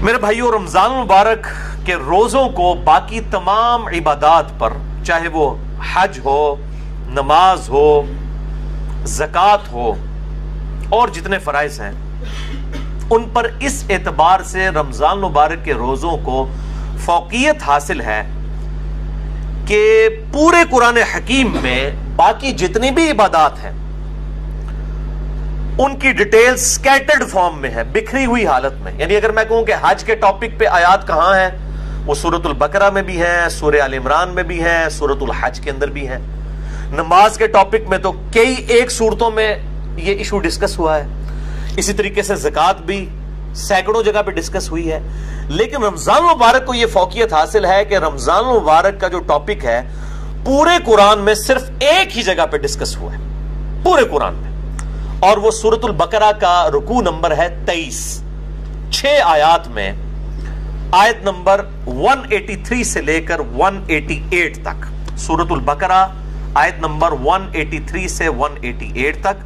میرے بھائیوں، رمضان مبارک کے روزوں کو باقی تمام عبادات پر، چاہے وہ حج ہو، نماز ہو، زکوٰۃ ہو اور جتنے فرائض ہیں، ان پر اس اعتبار سے رمضان مبارک کے روزوں کو فوقیت حاصل ہے کہ پورے قرآن حکیم میں باقی جتنی بھی عبادات ہیں ان کی ڈیٹیل سکیٹرڈ فارم میں ہے، بکھری ہوئی حالت میں. یعنی اگر میں کہوں کہ حج کے ٹاپک پہ آیات کہاں ہیں، وہ سورۃ البقرہ میں بھی ہیں، سورہ آل عمران میں بھی ہیں، سورۃ الحج کے اندر بھی ہیں. نماز کے ٹاپک میں تو کئی ایک صورتوں میں یہ ایشو ڈسکس ہوا ہے. اسی طریقے سے زکوٰۃ بھی سینکڑوں جگہ پہ ڈسکس ہوئی ہے. لیکن رمضان مبارک کو یہ فوقیت حاصل ہے کہ رمضان مبارک کا جو ٹاپک ہے پورے قرآن میں صرف ایک ہی جگہ پہ ڈسکس ہوا ہے، پورے قرآن میں، اور وہ سورۃ البقرہ کا رکوع نمبر ہے 23. 6 آیات میں آیت نمبر 183 سے لے کر 188 تک. سورۃ البقرہ آیت نمبر 183 سے 188 تک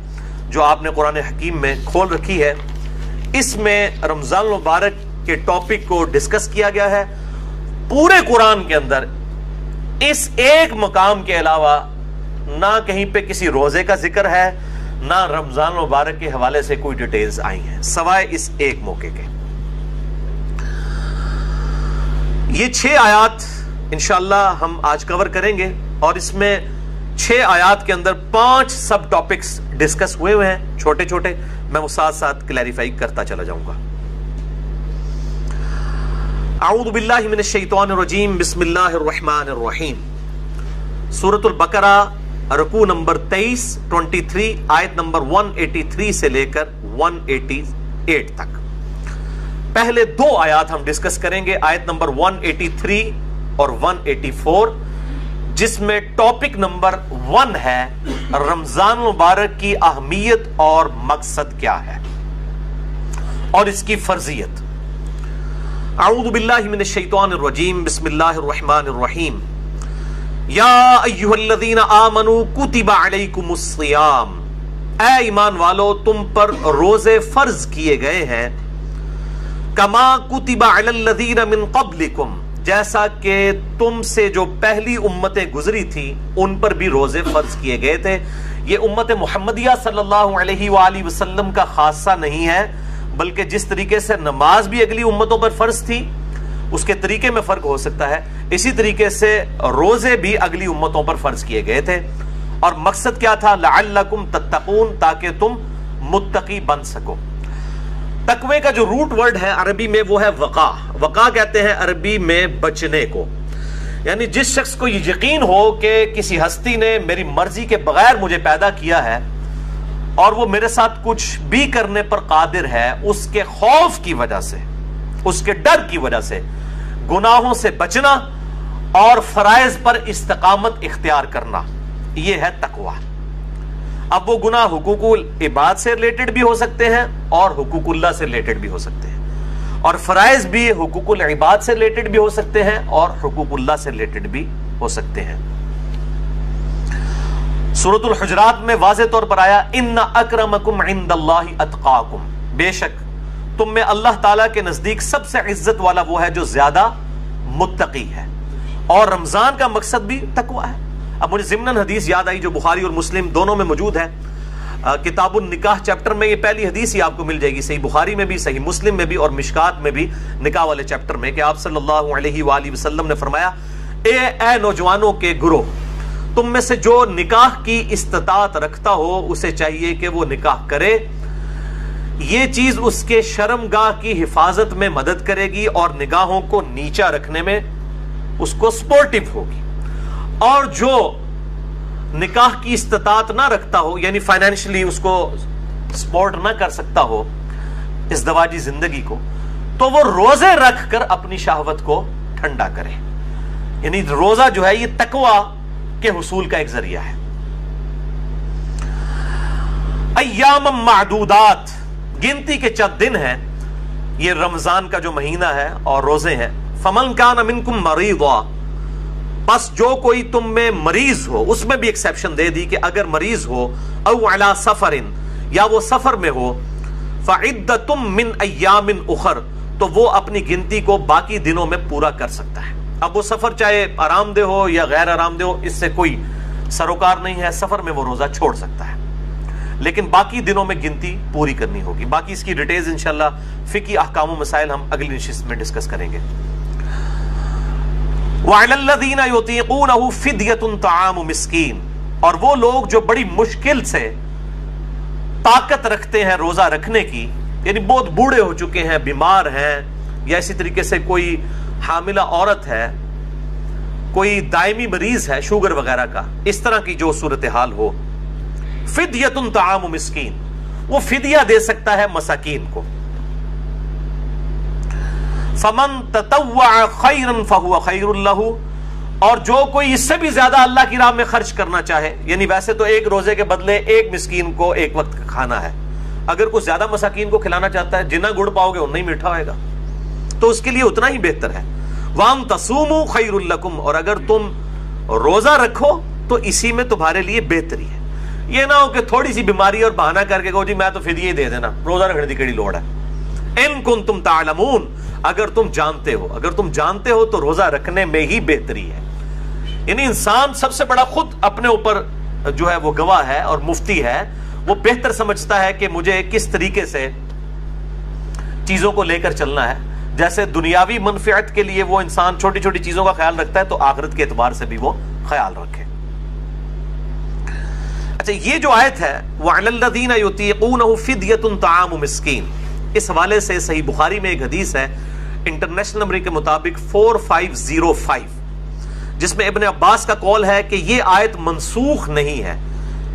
جو آپ نے قرآن حکیم میں کھول رکھی ہے، اس میں رمضان مبارک کے ٹاپک کو ڈسکس کیا گیا ہے. پورے قرآن کے اندر اس ایک مقام کے علاوہ نہ کہیں پہ کسی روزے کا ذکر ہے، نہ رمضان مبارک کے حوالے سے کوئی ڈیٹیلز آئی ہیں سوائے اس ایک موقع کے. یہ 6 آیات انشاءاللہ ہم آج کور کریں گے، اور اس میں 6 آیات کے اندر 5 سب ٹاپکس ڈسکس ہوئے ہیں، چھوٹے چھوٹے. میں وہ ساتھ ساتھ کلیریفائی کرتا چلا جاؤں گا. اعوذ باللہ من الشیطان الرجیم، بسم اللہ الرحمن الرحیم. سورۃ البقرہ رکوع نمبر 23 آیت نمبر 183 سے لے کر 188 تک. پہلے 2 آیات ہم ڈسکس کریں گے، آیت نمبر 183 اور 184، جس میں ٹاپک نمبر 1 ہے رمضان مبارک کی اہمیت اور مقصد کیا ہے اور اس کی فرضیت. اعوذ باللہ من الشیطان الرجیم، بسم اللہ الرحمن الرحیم. یا ایھا الذین آمنوا کتب علیکم الصیام، اے ایمان والو تم پر روزے فرض کیے گئے ہیں. کما کتب علی الذین من قبلکم، جیسا کہ تم سے جو پہلی امتیں گزری تھی ان پر بھی روزے فرض کیے گئے تھے. یہ امت محمدیہ صلی اللہ علیہ وآلہ وسلم کا خاصہ نہیں ہے، بلکہ جس طریقے سے نماز بھی اگلی امتوں پر فرض تھی اس کے طریقے میں فرق ہو سکتا ہے، اسی طریقے سے روزے بھی اگلی امتوں پر فرض کیے گئے تھے. اور مقصد کیا تھا؟ لعلکم تتقون، تاکہ تم متقی بن سکو. تقوی کا جو روٹ ورڈ ہے عربی میں وہ ہے وقا. وقا کہتے ہیں عربی میں بچنے کو. یعنی جس شخص کو یہ یقین ہو کہ کسی ہستی نے میری مرضی کے بغیر مجھے پیدا کیا ہے اور وہ میرے ساتھ کچھ بھی کرنے پر قادر ہے، اس کے خوف کی وجہ سے، اس کے ڈر کی وجہ سے گناہوں سے بچنا اور فرائض پر استقامت اختیار کرنا، یہ ہے تقوی. اب وہ گناہ حقوق العباد سے ریلیٹڈ بھی ہو سکتے ہیں اور حقوق اللہ سے ریلیٹڈ بھی ہو سکتے ہیں، اور فرائض بھی حقوق العباد سے ریلیٹڈ بھی ہو سکتے ہیں اور حقوق اللہ سے ریلیٹڈ بھی ہو سکتے ہیں. سورۃ الحجرات میں واضح طور پر آیا ان اکرمکم عند اللہ اتقاکم، بے شک تم میں اللہ تعالیٰ کے نزدیک سب سے عزت والا وہ ہے جو زیادہ متقی ہے. اور رمضان کا مقصد بھی تقوی ہے. اب مجھے ضمناً حدیث یاد آئی جو بخاری اور مسلم دونوں میں موجود ہے. کتاب النکاح چیپٹر میں یہ پہلی حدیث ہی آپ کو مل جائے گی، صحیح بخاری میں بھی، صحیح مسلم میں بھی اور مشکات میں بھی، نکاح والے چیپٹر میں، کہ آپ صلی اللہ علیہ وآلہ وسلم نے فرمایا اے نوجوانوں کے گروہ، تم میں سے جو نکاح کی استطاعت رکھتا ہو اسے چاہیے کہ وہ نکاح کرے. یہ چیز اس کے شرمگاہ کی حفاظت میں مدد کرے گی اور نگاہوں کو نیچا رکھنے میں اس کو سپورٹیو ہوگی. اور جو نکاح کی استطاعت نہ رکھتا ہو، یعنی فائنینشلی اس کو سپورٹ نہ کر سکتا ہو ازدواجی زندگی کو، تو وہ روزے رکھ کر اپنی شہوت کو ٹھنڈا کرے. یعنی روزہ جو ہے یہ تقوی کے حصول کا ایک ذریعہ ہے. ایام معدودات، گنتی کے چند دن ہیں، یہ رمضان کا جو مہینہ ہے اور روزے ہیں. فمن کان منکم مریضا، بس جو کوئی تم میں مریض ہو، اس میں بھی ایکسیپشن دے دی کہ اگر مریض ہو، او علی سفر، یا وہ سفر میں ہو، فعدۃ من ایام اخر، تو وہ اپنی گنتی کو باقی دنوں میں پورا کر سکتا ہے. اب وہ سفر چاہے آرام دہ ہو یا غیر آرام دہ ہو، اس سے کوئی سروکار نہیں ہے. سفر میں وہ روزہ چھوڑ سکتا ہے، لیکن باقی دنوں میں گنتی پوری کرنی ہوگی. باقی اس کی ڈیٹیلز انشاءاللہ فقہی احکام و مسائل ہم اگلی نشست میں ڈسکس کریں گے. وَعَلَى الَّذِينَ يُطِيقُونَهُ فِدْيَةٌ طَعَامُ مِسْكِينٍ، اور وہ لوگ جو بڑی مشکل سے طاقت رکھتے ہیں روزہ رکھنے کی، یعنی بہت بوڑھے ہو چکے ہیں، بیمار ہیں، یا اسی طریقے سے کوئی حاملہ عورت ہے، کوئی دائمی مریض ہے شوگر وغیرہ کا، اس طرح کی جو صورتحال ہو، فدیۃ طعام مسکین، وہ فدیہ دے سکتا ہے مساکین کو. فمن تطوع خیرا فہو خیر لہ، اور جو کوئی اس سے بھی زیادہ اللہ کی راہ میں خرچ کرنا چاہے، یعنی ویسے تو ایک روزے کے بدلے ایک مسکین کو ایک وقت کا کھانا ہے، اگر کوئی زیادہ مساکین کو کھلانا چاہتا ہے، جتنا گڑ پاؤ گے اتنا ہی میٹھا ہوئے گا، تو اس کے لیے اتنا ہی بہتر ہے. وَأَن تَصُومُوا خَيْرٌ لَكُمْ، اور اگر تم روزہ رکھو تو اسی میں تمہارے لیے بہتری ہے. یہ نہ ہو کہ تھوڑی سی بیماری اور بہانہ کر کے کہو جی میں تو فدیہ ہی دے دینا، روزہ رکھنے کی کیڑی لوڑ ہے. اِن كُنتُمْ تَعْلَمُونَ، اگر تم جانتے ہو تو روزہ رکھنے میں ہی بہتری ہے. یعنی انسان سب سے بڑا خود اپنے اوپر جو ہے وہ گواہ ہے اور مفتی ہے، وہ بہتر سمجھتا ہے کہ مجھے کس طریقے سے چیزوں کو لے کر چلنا ہے. جیسے دنیاوی منفعت کے لیے وہ انسان چھوٹی چھوٹی چیزوں کا خیال رکھتا ہے، تو آخرت کے اعتبار سے بھی وہ خیال رکھے. اچھا، یہ جو آیت ہے وَعَلَى الَّذِينَ يُطِيقُونَهُ فِدْيَةٌ طَعَامُ مِسْكِينٍ، اس حوالے سے صحیح بخاری میں ایک حدیث ہے انٹرنیشنل نمبر کے مطابق 4505، جس میں ابن عباس کا قول ہے کہ یہ آیت منسوخ نہیں ہے،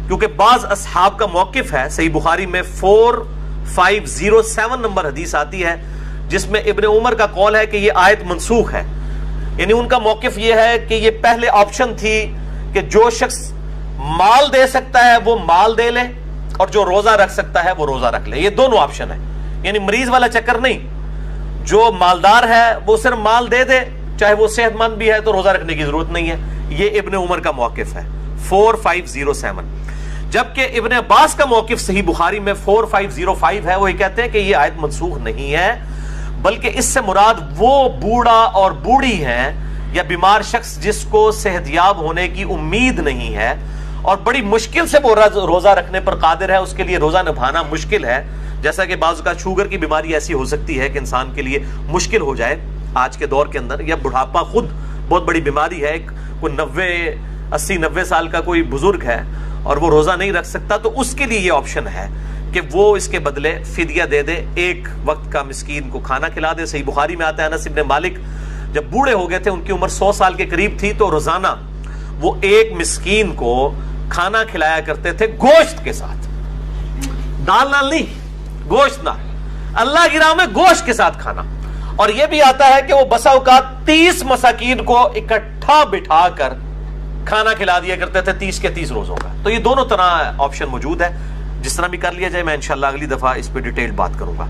کیونکہ بعض اصحاب کا موقف ہے. صحیح بخاری میں 4507 نمبر حدیث آتی ہے جس میں ابن عمر کا قول ہے کہ یہ آیت منسوخ ہے. یعنی ان کا موقف یہ ہے کہ یہ پہلے آپشن تھی کہ جو شخص مال دے سکتا ہے وہ مال دے لے، اور جو روزہ رکھ سکتا ہے وہ روزہ رکھ لے. یہ دونوں آپشن ہے، یعنی مریض والا چکر نہیں. جو مالدار ہے وہ صرف مال دے دے، چاہے وہ صحت مند بھی ہے تو روزہ رکھنے کی ضرورت نہیں ہے. یہ ابن عمر کا موقف ہے 4507. جبکہ ابن عباس کا موقف صحیح بخاری میں 4505 ہے، وہ یہ کہتے ہیں کہ یہ آیت منسوخ نہیں ہے، بلکہ اس سے مراد وہ بوڑھا اور بوڑھی ہیں یا بیمار شخص جس کو صحت یاب ہونے کی امید نہیں ہے اور بڑی مشکل سے وہ روزہ رکھنے پر قادر ہے، اس کے لیے روزہ نبھانا مشکل ہے. جیسا کہ بعض کا شوگر کی بیماری ایسی ہو سکتی ہے کہ انسان کے لیے مشکل ہو جائے آج کے دور کے اندر، یا بڑھاپا خود بہت بڑی بیماری ہے، کوئی 80-90 سال کا کوئی بزرگ ہے اور وہ روزہ نہیں رکھ سکتا، تو اس کے لیے یہ آپشن ہے کہ وہ اس کے بدلے فدیہ دے دے، ایک وقت کا مسکین کو کھانا کھلا دے. صحیح بخاری میں آتا ہے انس بن مالک جب بوڑھے ہو گئے تھے، ان کی عمر 100 سال کے قریب تھی، تو روزانہ وہ ایک مسکین کو کھانا کھلایا کرتے تھے گوشت کے ساتھ، دال نال نہیں، گوشت نال، اللہ کی راہ میں گوشت کے ساتھ کھانا. اور یہ بھی آتا ہے کہ وہ بسا اوقات 30 مساکین کو اکٹھا بٹھا کر کھانا کھلا دیا کرتے تھے 30 کے 30 روزوں کا. تو یہ دونوں طرح آپشن موجود ہے، جس طرح بھی کر لیا جائے. میں انشاءاللہ اگلی دفعہ اس پہ ڈیٹیل بات کروں گا.